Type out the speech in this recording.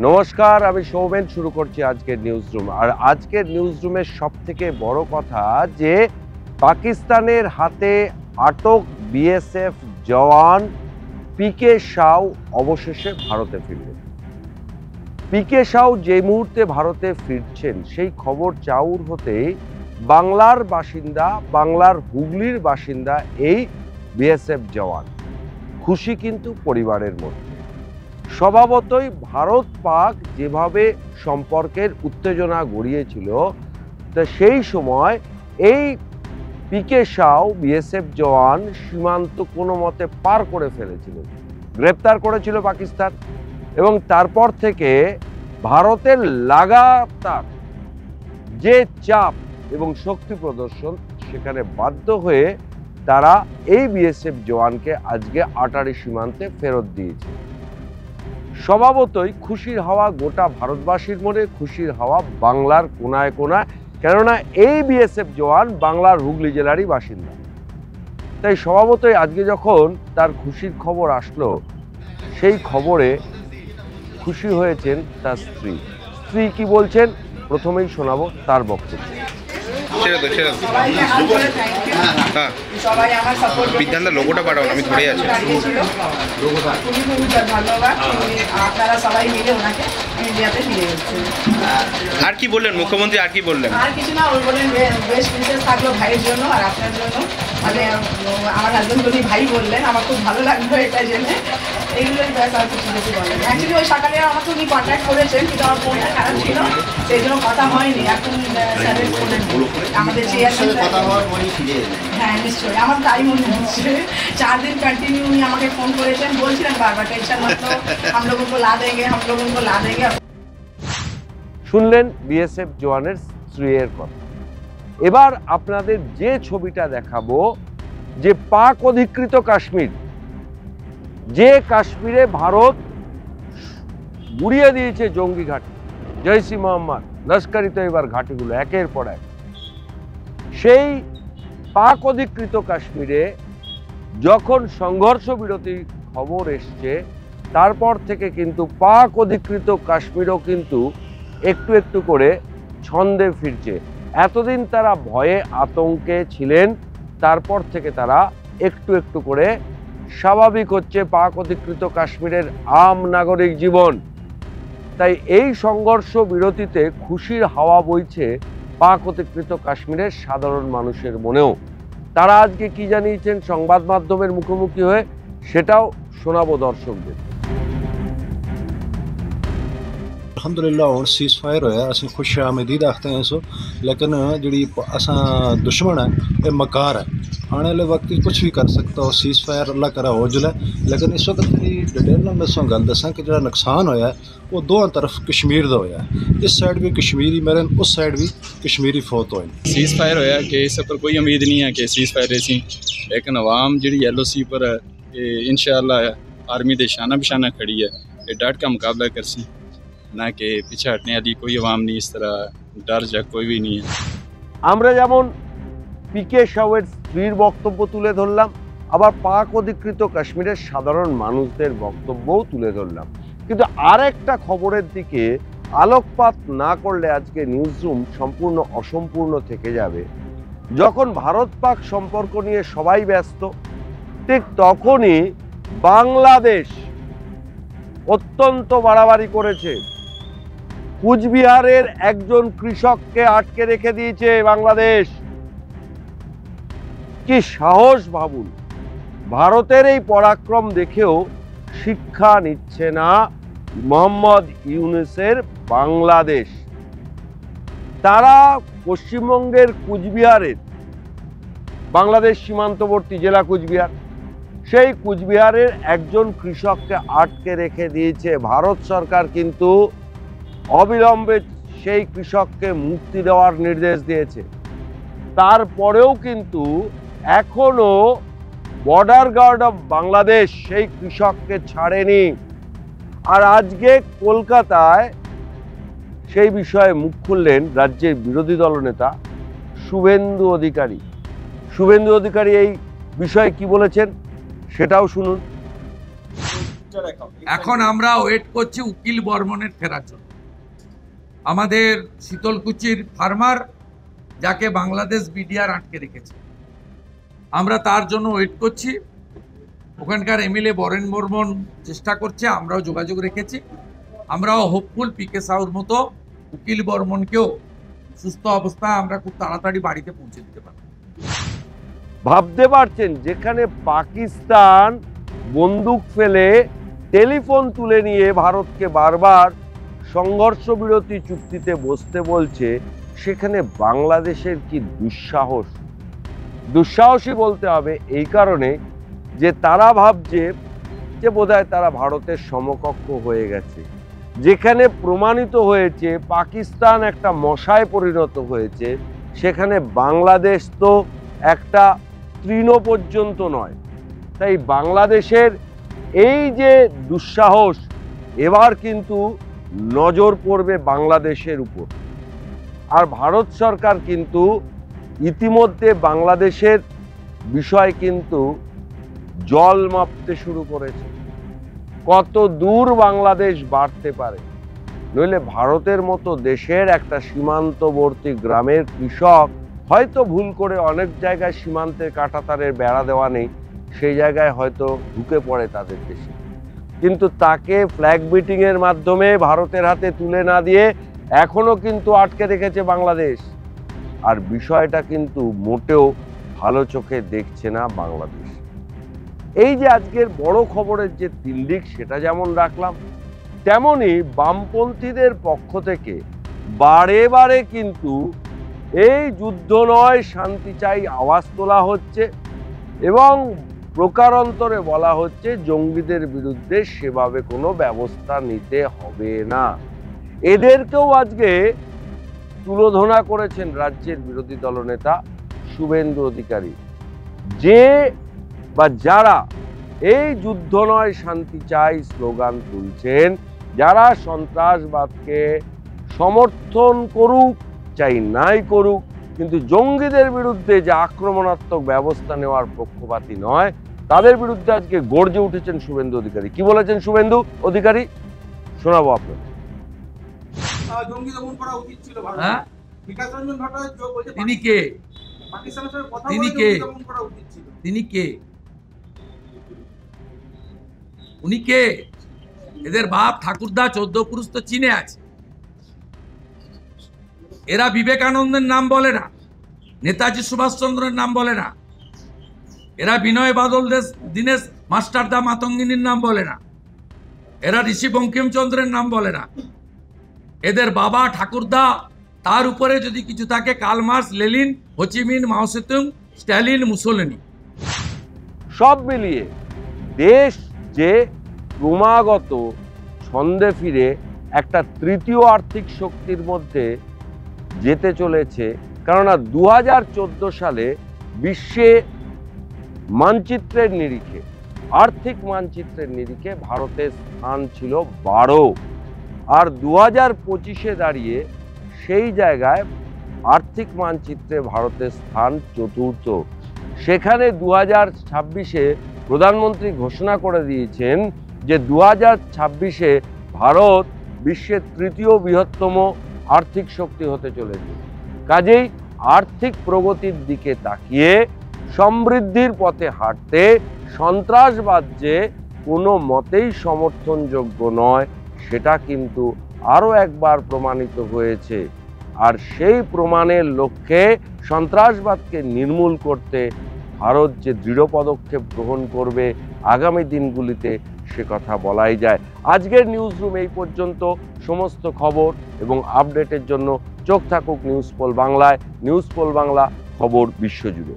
নমস্কার, আমি সৌমেন। শুরু করছি আজকের নিউজ রুম। আর আজকের নিউজ রুমের সবথেকে বড় কথা যে পাকিস্তানের হাতে আটক বিএসএফ জওয়ান পিকে সাউ অবশেষে ভারতে ফিরলেন। পিকে সাউ যে মুহূর্তে ভারতে ফিরছেন সেই খবর চাউর হতেই বাংলার বাসিন্দা, বাংলার হুগলির বাসিন্দা এই বিএসএফ জওয়ান খুশি কিন্তু পরিবারের মধ্যে। স্বভাবতই ভারত পাক যেভাবে সম্পর্কের উত্তেজনা গড়িয়েছিল, তা সেই সময় এই পিকে সাউ বিএসএফ জওয়ান সীমান্ত কোনো মতে পার করে ফেলেছিলেন, গ্রেপ্তার করেছিল পাকিস্তান। এবং তারপর থেকে ভারতের লাগাতার যে চাপ এবং শক্তি প্রদর্শন, সেখানে বাধ্য হয়ে তারা এই বিএসএফ জওয়ানকে আজকে আটারি সীমান্তে ফেরত দিয়েছে। স্বভাবতই খুশির হাওয়া গোটা ভারতবাসীর মনে, খুশির হাওয়া বাংলার কোনায় কোনায়, কেননা এই বিএসএফ জওয়ান বাংলার হুগলি জেলারই বাসিন্দা। তাই স্বভাবতই আজকে যখন তার খুশির খবর আসলো, সেই খবরে খুশি হয়েছেন তার স্ত্রী। স্ত্রী কি বলছেন প্রথমেই শোনাবো তার বক্তব্য। বিধানটা লোগোটা পাঠাও, আমি ধরে আছি। আর কি বললেন মুখ্যমন্ত্রী? আর কি বললেন? আর কিছু না, ওই বলেন বেশ বিশেষ থাকলো ভাইয়ের জন্য আর আপনার জন্য। মানে আমার হাজবেন্ড উনি ভাই বললেন, আমার খুব ভালো লাগলো এটা জেনে। এইগুলোই ব্যাস, আর কিছু বেশি বলেন। অ্যাকচুয়ালি ওই সকালে আমাকে উনি কন্ট্যাক্ট করেছেন, কিন্তু আমার ফোনটা খারাপ ছিল, সেই জন্য কথা হয়নি। এখন স্যারের ফোনে আমাদের হ্যাঁ নিশ্চয়ই আমার তাই মনে হচ্ছে। 4 দিন কন্টিনিউ উনি আমাকে ফোন করেছেন, বলছিলেন বারবার টেনশন মত हम लोगों को ला देंगे, हम लोगों को ला देंगे। শুনলেন বিএসএফ জওয়ানের স্ত্রীর কথা। এবার আপনাদের যে ছবিটা দেখাবো, যে পাক অধিকৃত কাশ্মীর, যে কাশ্মীরে ভারত গুড়িয়ে দিয়েছে জঙ্গি ঘাঁটি, জৈশ-ই মোহাম্মদ, লস্কর-ই তৈয়বার ঘাঁটিগুলো একের পর এক, সেই পাক অধিকৃত কাশ্মীরে যখন সংঘর্ষ বিরতির খবর এসছে, তারপর থেকে কিন্তু পাক অধিকৃত কাশ্মীরও কিন্তু একটু একটু করে ছন্দে ফিরছে। এতদিন তারা ভয়ে আতঙ্কে ছিলেন, তারপর থেকে তারা একটু একটু করে স্বাভাবিক হচ্ছে পাক অধিকৃত কাশ্মীরের আম নাগরিক জীবন। তাই এই সংঘর্ষ বিরতিতে খুশির হাওয়া বইছে পাক অধিকৃত কাশ্মীরের সাধারণ মানুষের মনেও। তারা আজকে কি জানিয়েছেন সংবাদ মাধ্যমের মুখোমুখি হয়ে, সেটাও শোনাবো দর্শকদের। अलहमदुलिल्लाह हूँ सीज़ फायर होया, असीं खुश आमदीद आखते हैं सो, लेकिन जी असा दुश्मन है ये मकार है, आने वाले वक्त कुछ भी कर सकता हो। सीज़ फायर अल्लाह करा हो जुले, लेकिन इस वक्त की डिटेल में मैं सो गल दसा कि जो नुकसान होया वो दोनों तरफ कश्मीर का होया। इस साइड भी कश्मीरी मरन, उस साइड भी कश्मीरी फौत होए। सीज़ फायर होया कि इस पर कोई उम्मीद नहीं है कि सीज़ फायर रही, लेकिन अवाम जी LOC पर है इंशाअल्लाह आर्मी के शाना बिशाना खड़ी है, ये डट का मुकाबला करसी, ना कि पीछे हटने वाली कोई अवाम नहीं, इस तरह डर जा कोई भी नहीं है। আমরা যেমন পিকে সাউয়ের স্ত্রীর বক্তব্য তুলে ধরলাম, আবার পাক অধিকৃত কাশ্মীরের সাধারণ মানুষদের বক্তব্যও তুলে ধরলাম, কিন্তু আরেকটা খবরের দিকে আলোকপাত না করলে আজকে নিউজরুম সম্পূর্ণ অসম্পূর্ণ থেকে যাবে। যখন ভারত পাক সম্পর্ক নিয়ে সবাই ব্যস্ত, ঠিক তখনই বাংলাদেশ অত্যন্ত বাড়াবাড়ি করেছে। কুচবিহারের একজন কৃষককে আটকে রেখে দিয়েছে বাংলাদেশ। কি সাহস ভাবুন! ভারতের এই পরাক্রম দেখেও শিক্ষা নিচ্ছে না মোহাম্মদ ইউনূসের বাংলাদেশ। তারা পশ্চিমবঙ্গের কুচবিহারের, বাংলাদেশ সীমান্তবর্তী জেলা কুচবিহার, সেই কুচবিহারের একজন কৃষককে আটকে রেখে দিয়েছে ভারত সরকার। কিন্তু অবিলম্বে সেই কৃষককে মুক্তি দেওয়ার নির্দেশ দিয়েছে। তারপরেও কিন্তু এখনো বর্ডার গার্ড অফ বাংলাদেশ সেই কৃষককে ছাড়েনি। আর আজকে কলকাতায় সেই বিষয়ে মুখ খুললেন রাজ্যের বিরোধী দলনেতা শুভেন্দু অধিকারী। শুভেন্দু অধিকারী এই বিষয়ে কি বলেছেন সেটাও শুনুন। এখন আমরা ওয়েট করছি উকিল বর্মনের ফেরার জন্য। আমাদের শীতলকুচির ফার্মার যাকে বাংলাদেশ বিডিআর আটকে রেখেছে, আমরা তার জন্য ওয়েট করছি। ওখানকার এমএলএ বরেন বর্মন চেষ্টা করছে, আমরাও যোগাযোগ রেখেছি। আমরাও হোপফুল পিকে সাউর মতো উকিল বর্মনকেও সুস্থ অবস্থায় আমরা খুব তাড়াতাড়ি বাড়িতে পৌঁছে দিতে পারব। ভাবতে পারছেন, যেখানে পাকিস্তান বন্দুক ফেলে টেলিফোন তুলে নিয়ে ভারতকে বারবার সংঘর্ষ বিরতি চুক্তিতে বসতে বলছে, সেখানে বাংলাদেশের কি দুঃসাহস। দুঃসাহসী বলতে হবে এই কারণে যে তারা ভাবছে যে বোধহয় তারা ভারতের সমকক্ষ হয়ে গেছে। যেখানে প্রমাণিত হয়েছে পাকিস্তান একটা মশায় পরিণত হয়েছে, সেখানে বাংলাদেশ তো একটা তৃণ পর্যন্ত নয়। তাই বাংলাদেশের এই যে দুঃসাহস, এবার কিন্তু নজর পড়বে বাংলাদেশের উপর। আর ভারত সরকার কিন্তু ইতিমধ্যে বাংলাদেশের বিষয় কিন্তু জল মাপতে শুরু করেছে, কত দূর বাংলাদেশ বাড়তে পারে। নইলে ভারতের মতো দেশের একটা সীমান্তবর্তী গ্রামের কৃষক হয়তো ভুল করে অনেক জায়গায় সীমান্তের কাঁটাতারের বেড়া দেওয়া নেই, সেই জায়গায় হয়তো ঢুকে পড়ে তাদের দেশে, কিন্তু তাকে ফ্ল্যাগ মিটিংয়ের মাধ্যমে ভারতের হাতে তুলে না দিয়ে এখনো কিন্তু আটকে রেখেছে বাংলাদেশ। আর বিষয়টা কিন্তু মোটেও ভালো চোখে দেখছে না বাংলাদেশ। এই যে আজকের বড় খবরের যে তিন দিক, সেটা যেমন রাখলাম, তেমনি বামপন্থীদের পক্ষ থেকে বারে বারে কিন্তু এই যুদ্ধ নয় শান্তি চাই আওয়াজ তোলা হচ্ছে এবং প্রকারান্তরে বলা হচ্ছে জঙ্গিদের বিরুদ্ধে সেভাবে কোনো ব্যবস্থা নিতে হবে না। এদেরকেও আজকে তুলোধনা করেছেন রাজ্যের বিরোধী দলনেতা শুভেন্দু অধিকারী, যে বা যারা এই যুদ্ধ নয় শান্তি চাই স্লোগান তুলছেন, যারা সন্ত্রাসবাদকে সমর্থন করুক চাই নাই করুক, কিন্তু জঙ্গিদের বিরুদ্ধে যে আক্রমণাত্মক ব্যবস্থা নেওয়ার পক্ষপাতী নয়, তাদের বিরুদ্ধে আজকে গর্জে উঠেছেন শুভেন্দু অধিকারী। কি বলেছেন শুভেন্দু অধিকারী, শোনাবো আপনার। তিনি কে? তিনি কে? তিনি কে? উনি কে? এদের বাপ ঠাকুরদা 14 পুরুষ তো চীনে আছে। এরা বিবেকানন্দের নাম বলে না, নেতাজি সুভাষচন্দ্রের নাম বলে না, এরা বিনয় বাদল দীনেশ মাস্টারদা মাতঙ্গিনীর নাম বলে না, এরা ঋষি বঙ্কিমচন্দ্রের নাম বলে না। এদের বাবা ঠাকুরদা, তার উপরে যদি কিছু থাকে কার্ল মার্কস, লেনিন, হোচিমিন, মাও সেতুং, স্ট্যালিন, মুসোলিনি। সব মিলিয়ে দেশ যে ক্রমাগত ছন্দে ফিরে একটা তৃতীয় আর্থিক শক্তির মধ্যে যেতে চলেছে। কেননা 2014 সালে বিশ্বে মানচিত্রের নিরিখে, আর্থিক মানচিত্রের নিরিখে ভারতের স্থান ছিল 12, আর 2025-এ দাঁড়িয়ে সেই জায়গায় আর্থিক মানচিত্রে ভারতের স্থান 4র্থ। সেখানে 2026-এ প্রধানমন্ত্রী ঘোষণা করে দিয়েছেন যে 2026-এ ভারত বিশ্বের তৃতীয় বৃহত্তম আর্থিক শক্তি হতে চলেছে। কাজেই আর্থিক প্রগতির দিকে তাকিয়ে সমৃদ্ধির পথে হাঁটতে সন্ত্রাসবাদ যে কোনো মতেই সমর্থনযোগ্য নয়, সেটা কিন্তু আরও একবার প্রমাণিত হয়েছে। আর সেই প্রমাণের লক্ষ্যে সন্ত্রাসবাদকে নির্মূল করতে ভারত যে দৃঢ় পদক্ষেপ গ্রহণ করবে আগামী দিনগুলিতে, সে কথা বলাই যায়। আজকের নিউজ রুম এই পর্যন্ত। সমস্ত খবর এবং আপডেটের জন্য চোখ থাকুক নিউজ পোল বাংলায়। নিউজ পোল বাংলা, খবর বিশ্বজুড়ে।